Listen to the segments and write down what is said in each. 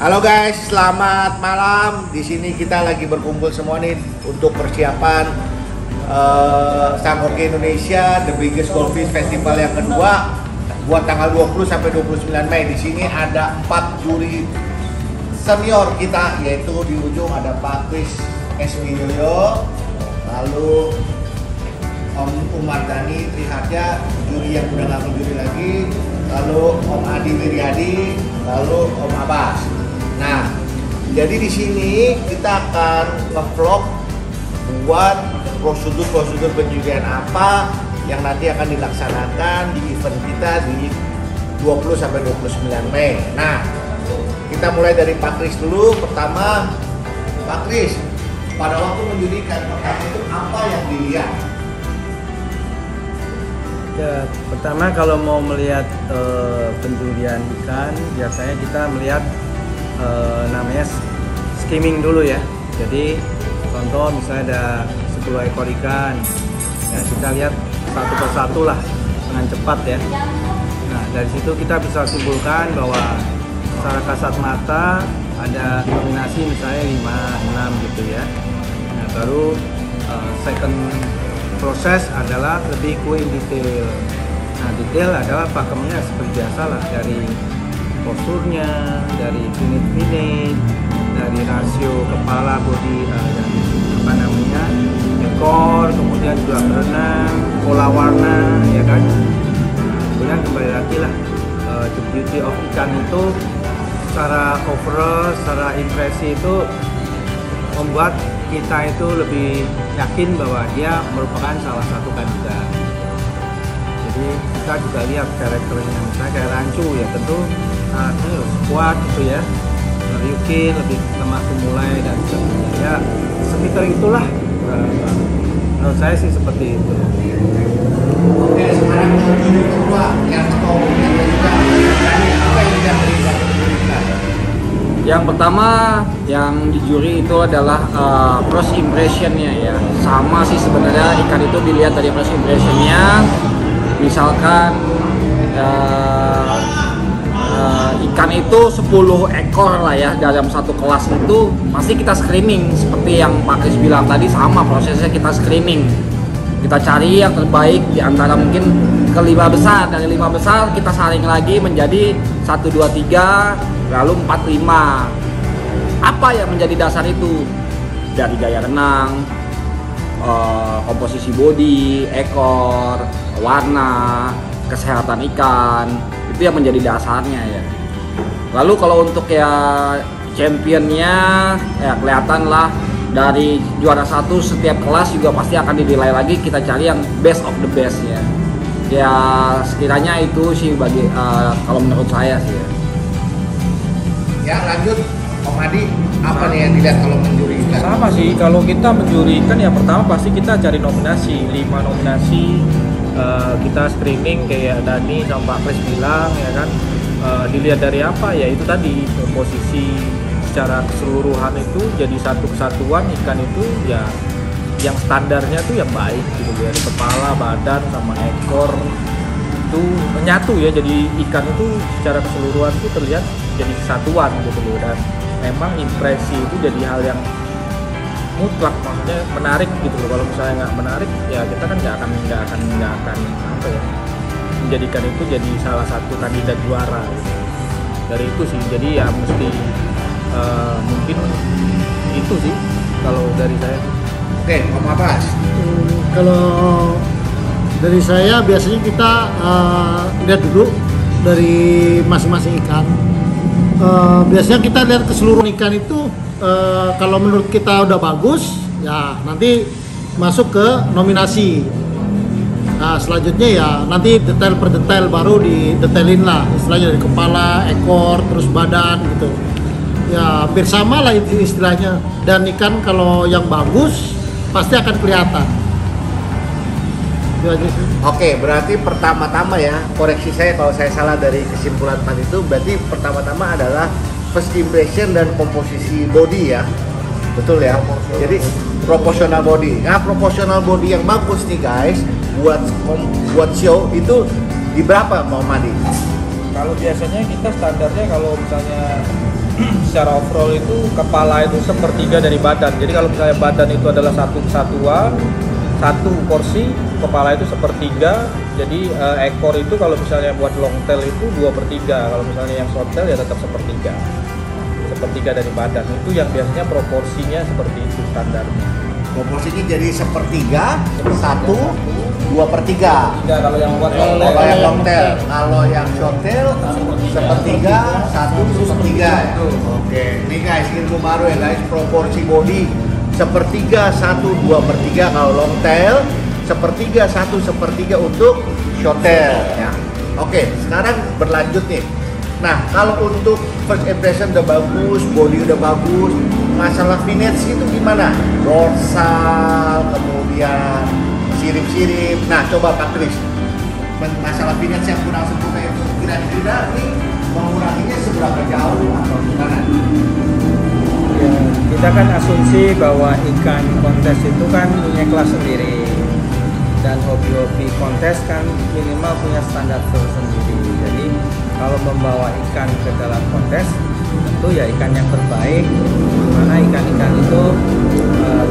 Halo guys, selamat malam. Di sini kita lagi berkumpul semua nih untuk persiapan Sang Hoki Indonesia The Biggest Goldfish Festival yang kedua buat tanggal 20 sampai 29 Mei. Di sini ada 4 juri senior kita, yaitu di ujung ada Pak Kris S. Wijoyo, lalu Om Umar Dhani Triharja, juri yang udah nggak menjuri lagi, lalu Om Adi Wiryadi, lalu Om Abbas. Nah, jadi di sini kita akan nge-vlog buat prosedur penjurian apa yang nanti akan dilaksanakan di event kita di 20 sampai 29 Mei. Nah, kita mulai dari Pak Kris dulu. Pertama, Pak Kris, pada waktu menjurikan pertama itu apa yang dilihat? Ya, pertama kalau mau melihat penjurian ikan, biasanya kita melihat namanya skimming dulu ya. Jadi contoh misalnya ada 10 ekor ikan, ya kita lihat satu persatu lah dengan cepat ya. Nah dari situ kita bisa simpulkan bahwa secara kasat mata ada nominasi misalnya 5, 6 gitu ya. Nah baru second proses adalah lebih ke detail. Nah detail adalah pakemnya seperti biasa lah, dari posturnya, dari finit, dari rasio kepala, body, dan apa namanya ekor, kemudian juga berenang, pola warna, ya kan. Kemudian kembali lagi lah, the beauty of ikan itu secara overall, secara impresi itu membuat kita itu lebih yakin bahwa dia merupakan salah satu kandidat. Jadi kita juga lihat karakternya, misalnya kayak rancu ya tentu kuat gitu ya, Ryukin lebih lemah mulai dan sebagainya ya, sekitar itulah. Menurut saya sih seperti itu. Oke, sekarang juri kedua yang yang pertama yang dijuri itu adalah first impressionnya ya. Sama sih sebenarnya, ikan itu dilihat dari first impressionnya. Misalkan ikan itu 10 ekor lah ya dalam satu kelas, itu pasti kita screening seperti yang Pak Kris bilang tadi, sama prosesnya kita screening. Kita cari yang terbaik di antara mungkin ke 5 besar, dari 5 besar kita saring lagi menjadi 1, 2, 3 lalu 4, 5. Apa yang menjadi dasar itu? Dari gaya renang, komposisi body, ekor, warna, kesehatan ikan, itu yang menjadi dasarnya ya. Lalu kalau untuk ya championnya ya kelihatan lah, dari juara 1 setiap kelas juga pasti akan dinilai lagi, kita cari yang best of the best ya. Ya sekiranya itu sih bagi kalau menurut saya sih ya. Ya lanjut, Om Adi, apa nih yang dilihat kalau menjuri ikan? Sama sih, kalau kita menjuri ikan ya pertama pasti kita cari nominasi, 5 nominasi. Kita screening kayak Dani sama Pak Kris bilang ya kan, dilihat dari apa ya, itu tadi posisi secara keseluruhan itu jadi satu kesatuan ikan itu ya, yang standarnya tuh yang baik gitu, dari kepala, badan sama ekor itu menyatu ya, jadi ikan itu secara keseluruhan itu terlihat jadi kesatuan gitu loh. Dan memang impresi itu jadi hal yang mutlak, maksudnya menarik gitu loh. Kalau misalnya nggak menarik ya kita kan nggak akan apa ya, menjadikan itu jadi salah satu kandidat juara gitu. Dari itu sih, jadi ya mesti mungkin itu sih kalau dari saya. Oke, Om Abbas. Kalau dari saya biasanya kita lihat dulu dari masing-masing ikan. Biasanya kita lihat keseluruhan ikan itu, kalau menurut kita udah bagus ya nanti masuk ke nominasi. Nah selanjutnya ya nanti detail per detail baru didetailin lah, istilahnya dari kepala, ekor, terus badan gitu ya, hampir sama lah istilahnya. Dan ikan kalau yang bagus pasti akan kelihatan. Itu aja sih. Oke, berarti pertama-tama ya, koreksi saya kalau saya salah dari kesimpulan Pak itu, berarti pertama-tama adalah first impression dan komposisi body ya, betul ya? Jadi proportional body. Nah, proportional body yang bagus nih guys, buat show itu di berapa Pak Madi? Kalau biasanya kita standarnya kalau misalnya secara overall itu kepala itu sepertiga dari badan. Jadi kalau misalnya badan itu adalah satu kesatuan, satu porsi, kepala itu sepertiga. Jadi ekor itu kalau misalnya buat long tail itu 2/3. Kalau misalnya yang short tail ya tetap sepertiga dari badan. Itu yang biasanya proporsinya seperti itu standarnya. Proporsinya jadi sepertiga, 1/2/3. Kalau yang buat long Kalau tail, yang long tail, kalau yang short tail sepertiga, 1/3 ya. Oke, ini guys ilmu baru ya guys, proporsi body sepertiga, 1/2/3 kalau long tail, sepertiga, 1/3 untuk short tail ya. Oke, sekarang berlanjut nih. Nah, kalau untuk first impression udah bagus, body udah bagus, masalah finish itu gimana? Dorsal, kemudian sirip-sirip. Nah, coba Pak Kris, masalah finish yang kurang sempurna itu kira-kira nih menguranginya seberapa jauh atau gimana? ya, kita kan asumsi bahwa ikan kontes itu kan punya kelas sendiri, dan hobi-hobi kontes kan minimal punya standar sendiri. Jadi kalau membawa ikan ke dalam kontes tentu ya ikan yang terbaik, dimana ikan-ikan itu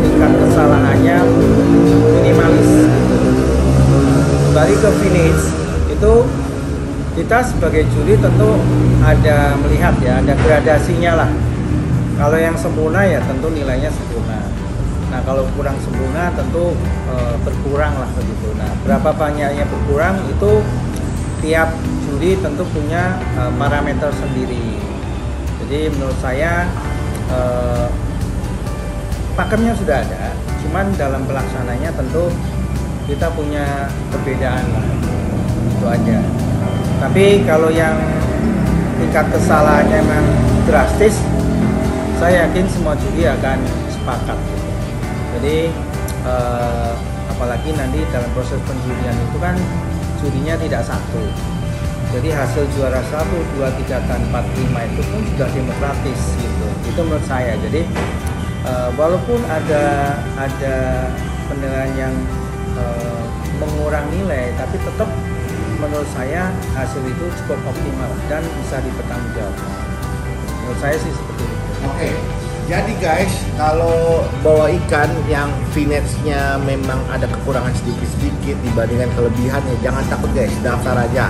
tingkat kesalahannya minimalis. Kembali ke finish itu kita sebagai juri tentu ada melihat ya, ada gradasinya lah. Kalau yang sempurna ya tentu nilainya sempurna. Nah kalau kurang sempurna tentu berkurang lah begitu. Nah berapa banyaknya berkurang itu tiap juri tentu punya parameter sendiri. Jadi menurut saya pakemnya sudah ada, cuman dalam pelaksananya tentu kita punya perbedaan lah, itu aja. Tapi kalau yang tingkat kesalahannya memang drastis, saya yakin semua juri akan sepakat. Jadi apalagi nanti dalam proses penjurian itu kan jurinya tidak satu. Jadi hasil juara 1, 2, 3, dan 4, 5 itu pun sudah demokratis gitu. Itu menurut saya. Jadi walaupun ada penilaian yang mengurangi nilai, tapi tetap menurut saya hasil itu cukup optimal dan bisa dipertanggungjawabkan. Menurut saya sih seperti itu. Oke, jadi guys, kalau bawa ikan yang finesse-nya memang ada kekurangan sedikit-sedikit dibandingkan kelebihannya, jangan takut guys, daftar aja.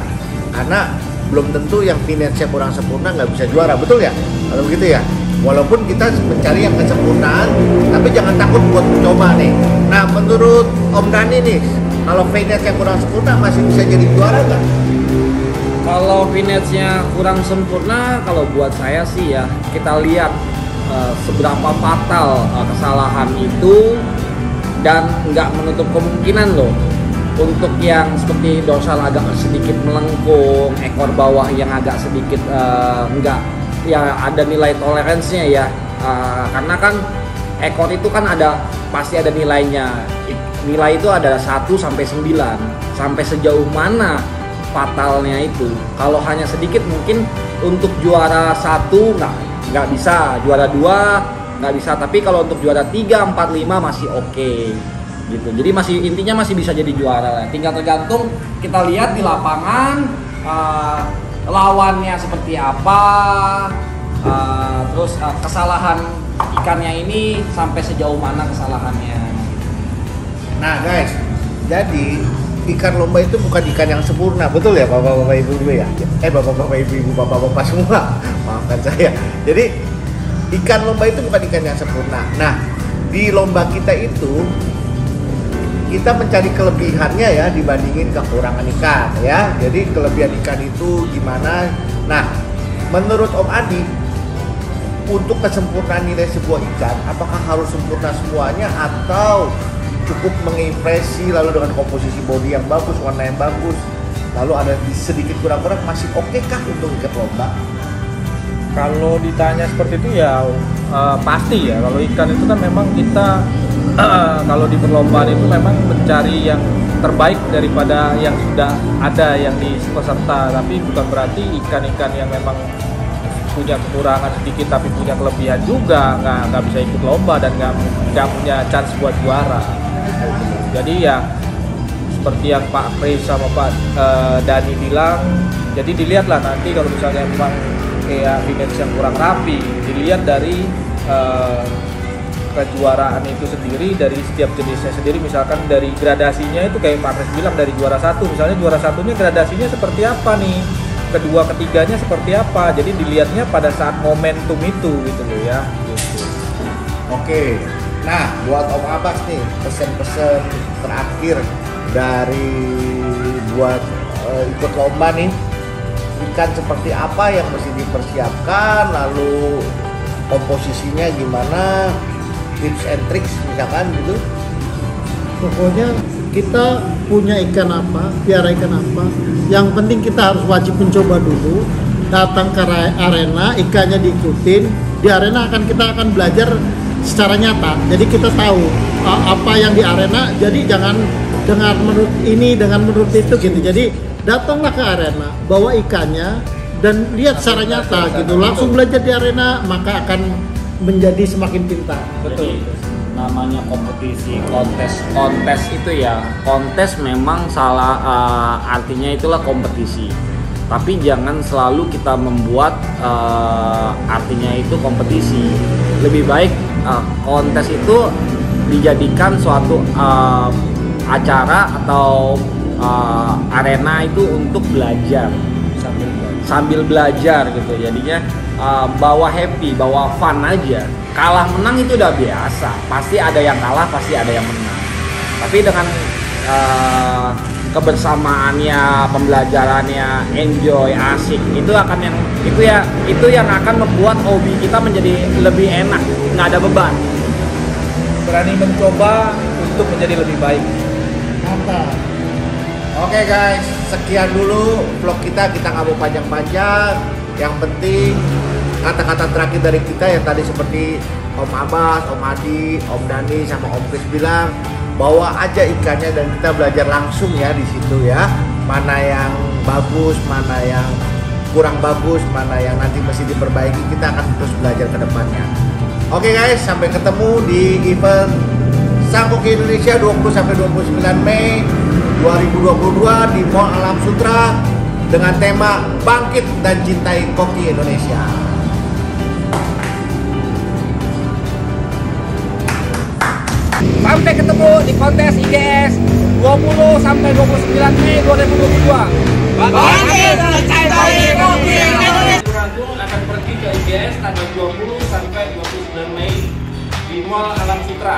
Karena belum tentu yang finesse-nya kurang sempurna nggak bisa juara, betul ya? Kalau begitu ya, walaupun kita mencari yang kesempurnaan, tapi jangan takut buat mencoba nih. Nah, menurut Om Dani nih, kalau finesse-nya kurang sempurna masih bisa jadi juara nggak? Kalau finish-nya kurang sempurna, kalau buat saya sih ya kita lihat seberapa fatal kesalahan itu, dan nggak menutup kemungkinan loh untuk yang seperti dorsal agak sedikit melengkung, ekor bawah yang agak sedikit nggak, ya ada nilai toleransinya ya, karena kan ekor itu kan pasti ada nilainya. Nilai itu ada 1 sampai 9, sampai sejauh mana fatalnya itu. Kalau hanya sedikit mungkin untuk juara 1 nggak bisa, juara 2 nggak bisa, tapi kalau untuk juara 3, 4, 5 masih oke gitu. Jadi intinya masih bisa jadi juara. Tinggal tergantung kita lihat di lapangan lawannya seperti apa, terus kesalahan ikannya ini sampai sejauh mana kesalahannya. Nah guys, jadi ikan lomba itu bukan ikan yang sempurna, betul ya bapak-bapak ibu-ibu ya? Bapak-bapak ibu-ibu, bapak-bapak semua, maafkan saya. Jadi ikan lomba itu bukan ikan yang sempurna. Nah, di lomba kita itu kita mencari kelebihannya ya dibandingin kekurangan ikan ya. Jadi kelebihan ikan itu gimana? Nah, menurut Om Adi, untuk kesempurnaan nilai sebuah ikan, apakah harus sempurna semuanya atau cukup mengimpresi lalu dengan komposisi body yang bagus, warna yang bagus, lalu ada sedikit kurang-kurang, masih oke kah untuk ikut lomba? Kalau ditanya seperti itu ya pasti ya. Kalau ikan itu kan memang kita kalau di perlombaan itu memang mencari yang terbaik daripada yang sudah ada yang di peserta. Tapi bukan berarti ikan-ikan yang memang punya kekurangan sedikit tapi punya kelebihan juga nggak bisa ikut lomba dan nggak punya chance buat juara. Jadi ya seperti yang Pak Kris sama Pak Dani bilang, jadi dilihatlah nanti kalau misalnya memang kayak finish yang kurang rapi. Dilihat dari kejuaraan itu sendiri, dari setiap jenisnya sendiri, misalkan dari gradasinya itu kayak Pak Kris bilang, dari juara satu misalnya, juara satunya gradasinya seperti apa nih, kedua ketiganya seperti apa, jadi dilihatnya pada saat momentum itu gitu loh ya gitu. Oke, nah buat Om Abbas nih, pesen-pesen terakhir dari buat ikut lomba nih, ikan seperti apa yang mesti dipersiapkan, lalu komposisinya gimana, tips and tricks misalkan gitu. Pokoknya kita punya ikan apa, piara ikan apa, yang penting kita harus wajib mencoba dulu. Datang ke arena, ikannya diikutin. Di arena kita akan belajar secara nyata. Jadi kita tahu apa yang di arena. Jadi jangan dengar menurut ini, dengan menurut itu gitu. Jadi datanglah ke arena, bawa ikannya dan lihat secara nyata gitu. Langsung belajar di arena, maka akan menjadi semakin pintar. Betul. Namanya kompetisi, kontes itu ya, kontes memang salah, artinya itulah kompetisi. Tapi jangan selalu kita membuat artinya itu kompetisi. Lebih baik kontes itu dijadikan suatu acara atau arena itu untuk belajar, sambil belajar gitu. Jadinya bawa happy, bawa fun aja. Kalah menang itu udah biasa, pasti ada yang kalah, pasti ada yang menang. Tapi dengan kebersamaannya, pembelajarannya, enjoy, asik, itu yang akan membuat hobi kita menjadi lebih enak, nggak ada beban. Berani mencoba untuk menjadi lebih baik. Mantap. Oke guys, sekian dulu vlog kita nggak mau panjang-panjang. Yang penting kata-kata terakhir dari kita yang tadi seperti Om Abbas, Om Adi, Om Dani sama Om Kris bilang, bawa aja ikannya dan kita belajar langsung ya di situ ya. Mana yang bagus, mana yang kurang bagus, mana yang nanti mesti diperbaiki, kita akan terus belajar ke depannya. Oke guys, sampai ketemu di event Sang Koki Indonesia 20-29 Mei 2022 di Mall Alam Sutra dengan tema Bangkit dan Cintai Koki Indonesia. Sampai ketemu di kontes IGS 20-29 Mei 2022. Bangkit dan Cintai Koki Indonesia. Ragung akan pergi ke IGS tanggal 20 sampai 29 Mei di Mall Alam Sutra.